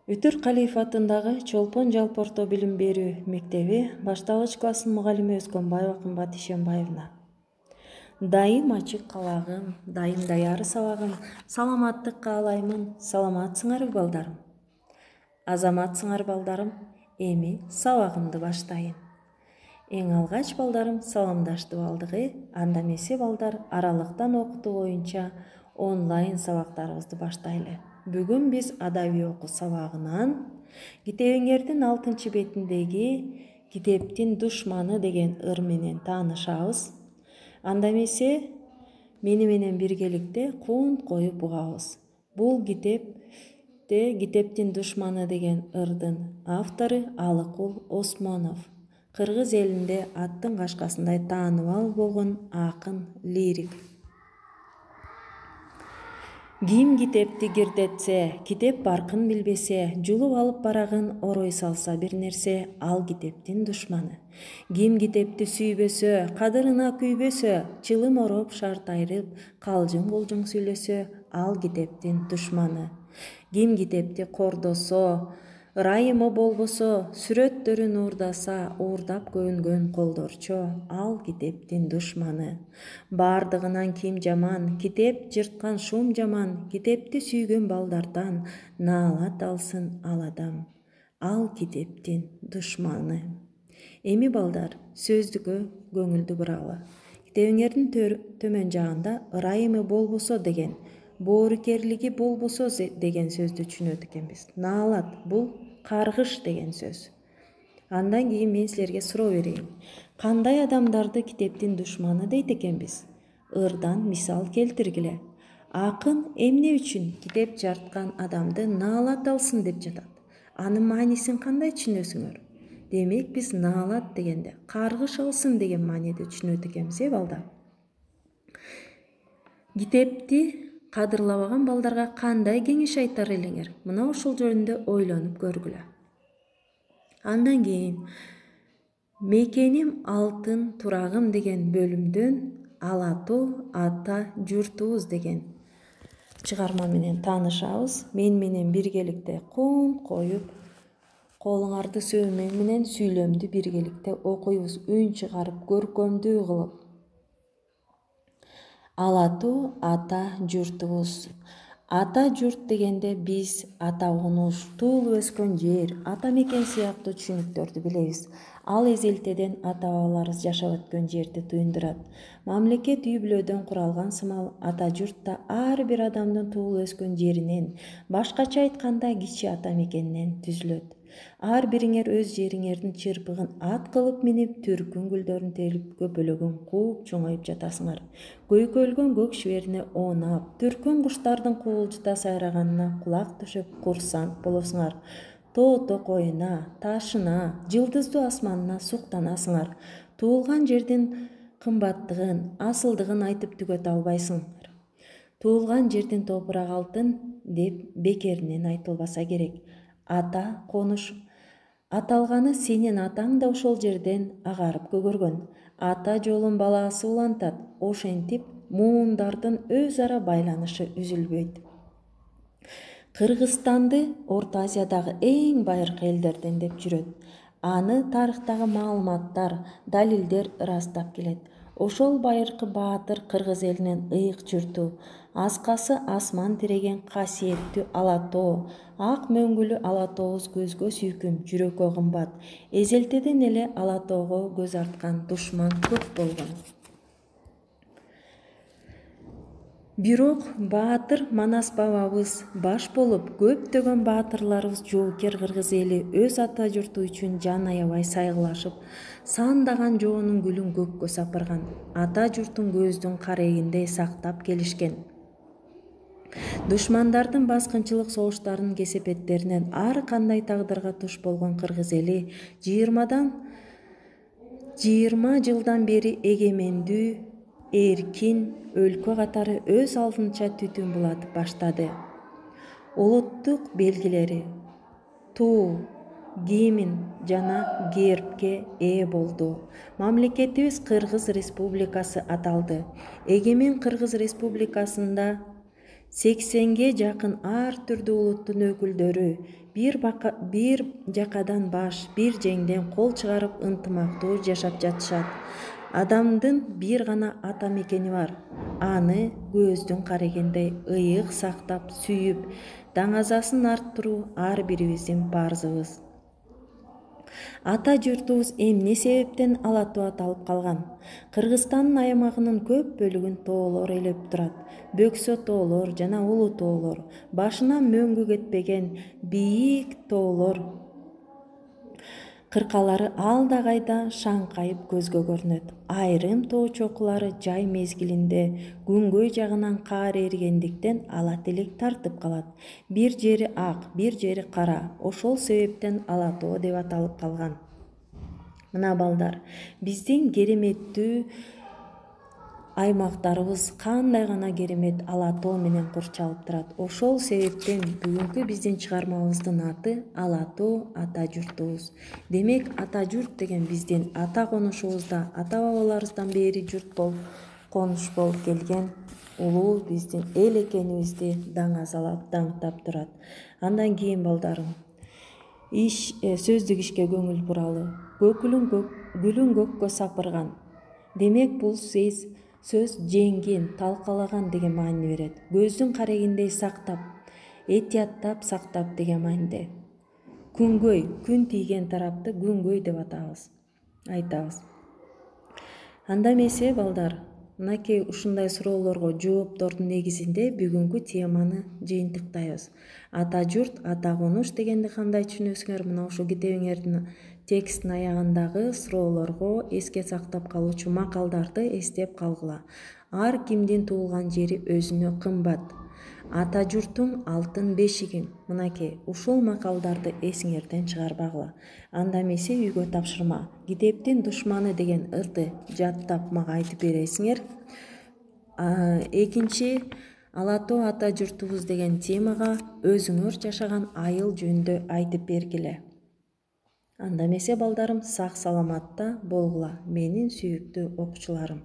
Үтүр Калиев атындагы Чолпон жалпы орто билим берүү мектеби башталгыч класстын мугалими Өскөнбаева Кымбат Ишенбаевна. Дайым ачык калагым, дайым даяры сабагым, саламаттык каалаймын, саламатсыңарбы балдарым? Азаматсыңар балдарым, эми сабагымды баштайын. Эң алгач балдарым саламдаштып алдыгы, анда эмесе балдар аралыктан окутуу боюнча онлайн сабактарыбызды баштайлы. Бүгүн биз адабий окуу сабагынан китебиңердин 6 бетиндеги китептин душманы деген ыр менен таанышабыз. Анда эмесе мени менен биргеликте кунт коюп угабыз. Бул китептин душманы деген ырдын автору Алыкул Осмонов. Кыргыз элинде аттын кашкасындай тааныбал болгон акын, лирик. Ким китепти кирдетсе, китеп баркын билбесе, жулуп алып барагын орой салса бир нерсе, ал китептин душманы. Ким китепти сүйбөсө, кадырына күйбөсө, чылым ороп шартайрып, калжың-булжың сүйлөсө, ал китептин душманы. Ким китепти кордосо, ырайымы болбосо, сүрөттөрүн уурдаса, уурдап көнгөн колдорчо, ал китептин душманы. Бардыгынан ким жаман, китеп жырткан шум жаман, китепти сүйгөн балдардан наалат алсын ал адам. Ал китептин душманы. Эми балдар, сөздүккө көңүлдү буралы. Китебиңердин төмөн жагында ырайымы болбосо деген, боорукерлиги болбосо деген сөздү түшүнөт экенбиз. Наалат бул каргыш деген сөз. Андан кийин мен силерге суроо берейин. Кандай адамдарды китептин душманы дейт экенбиз? Ырдан мисал келтиргиле. Акын эмне үчүн китеп жарткан адамды наалат алсын деп жатат? Анын маанисин кандай түшүнөсүңөр? Демек биз наалат дегенде каргыш алсын деген мааниде түшүнөт экенбиз, балдар. Китепти кадырлабаган балдарга кандай кеңеш айтар элеңер? Мына ушул жөнүндө ойлонуп көргүлө. Андан кийин Мекеним алтын турагым деген бөлүмдөн Ала тоо ата журтубуз деген чыгарма менен таанышабыз. Мен менен биргеликте кунт коюп, колуңарды сөймөң менен сүйлөмдү биргеликте окуйбуз, үн чыгарып, көркөмдүү кылып. Ала тоо ата журтубуз. Ата журт дегенде биз ата конуш, туулуп өскөн жер, ата мекен сыяктуу түшүнүктөрдү билебиз. Ал эзелтеден ата-бабаларыбыз жашап өткөн жерди туюндурат. Мамлекет үй-бүлөдөн куралган сымал ата журтта ар бир адамдын туулуп өскөн жеринен, башкача айтканда кичи ата мекенинен түзүлөт. Ар бириңер өз жериңердин чырпыгын ат кылып минип, түркүн гүлдөрүн терип, көпөлөгөн кууп чоңоюп жатасыңар. Көйкөлгөн көк шиберине оонап, түркүн куштардын куулжута сайраганына кулак төшөп курсант болосуңар. Тоо токоюна, ташына, жылдыздуу асманына суктанасыңар. Туулган жердин кымбаттыгын, асылдыгын айтып түгөтө албайсыңар. Туулган жердин топурагы алтын деп бекеринен айтылбаса керек. Ата конуш аталганы сенин атаң да ошол жерден агарып көгөргөн. Ата жолун баласы улантат. Ошентип муундардын өз ара байланышы үзүлбөйт. Кыргызстанды Орто Азиядагы эң байыркы элдерден деп жүрөт. Аны тарыхтагы маалыматтар, далилдер ырастап келет. Ошол байыркы баатыр кыргыз элинин ыйык журту, аскасы асман тиреген касиеттүү Ала тоо, ак мөңгүлүү Ала тообуз көзгө сүйкүм, жүрөккө кымбат. Эзелтеден эле Ала тоого көз арткан душман көп болгон. Бирок баатыр Манас бабабыз баш болуп, көптөгөн баатырларыбыз жоокер кыргыз эли өз ата журту үчүн жан аябай сайгылашып, сандаган жоонун гүлүн көккө сапырган. Ата журтун көздүн карегиндей сактап келишкен. Душмандардын баскынчылык согуштарынын кесепеттеринен ар кандай тагдырга туш болгон кыргыз эли 20 жылдан бери эгемендүү, эркин өлкө катары өз алдынча түтүн булатып баштады. Улуттук белгилери, туу, гимн жана гербке ээ болду. Мамлекетибиз Кыргыз Республикасы аталды. Эгемен Кыргыз Республикасында 80ге жакын ар түрдүү улуттун өкүлдөрү бир жакадан баш, бир жеңден кол чыгарып ынтымактуу жашап жатышат. Адамдын бир гана ата мекени бар. Аны көздүн карегендей ыйык сактап, сүйүп, даңазасын арттыруу ар бирибиздин парзыбыз. Ата журтубуз эмне себептен ала тоо аталып калган? Кыргызстандын аймагынын көп бөлүгүн тоолор ээлеп турат. Бөксө тоолор жана улуу тоолор, башынан мөңгү кетпеген бийик тоолор кыркалары алда кайда шаңкайып көзгө көрүнөт. Айрым тоо чокулары жай мезгилинде күнгөй жагынан каар эригендиктен ала тилек тартып калат. Бир жери ак, бир жери кара. Ошол себептен ала тоо деп аталып калган. Мына балдар, биздин кереметтүү аймактарыбыз кандай гана керемет ала тоо менен курчалып турат. Ошол себептен бүгүнкү биздин чыгармабыздын аты Ала тоо ата журтубуз. Демек, ата журт деген биздин ата конушубузда, ата бабаларыбыздан бери журт болуп, конуш болуп келген улуу биздин эл экенибизди даңазалап, даңктап турат. Андан кийин балдарым, сөздүк ишке көңүл буралы. Гүлүн көккө сапырган. Демек, бул сөз жеңген, талкалаган деген маани берет. Көздүн карегиндей сактап, этияттап сактап деген мааниде. Күнгөй, күн тийген тарапты күнгөй деп айтабыз. Анда эмесе балдар, мынакей ушундай суроолорго жооптордун негизинде бүгүнкү теманы жыйынтыктайбыз. Ата журт, ата конуш дегенди кандай түшүнөсүңөр? Мына ушул китебиңердин текстин аягындагы суроолорго эске сактап калуучу макалдарды эстеп калгыла. Ар кимдин туулган жери өзүнө кымбат. Ата журтуң алтын бешигиң. Мынакей ушул макалдарды эсиңерден чыгарбагыла. Анда эмесе үйгө тапшырма. Китептин душманы деген ырды жаттап мага айтып бересиңер. Экинчи, Ала тоо ата журтубуз деген темага өзүңөр жашаган айыл жөнүндө айтып бергиле. Анда эмесе балдарым, сак саламатта болгула, менин сүйүктүү окуучуларым.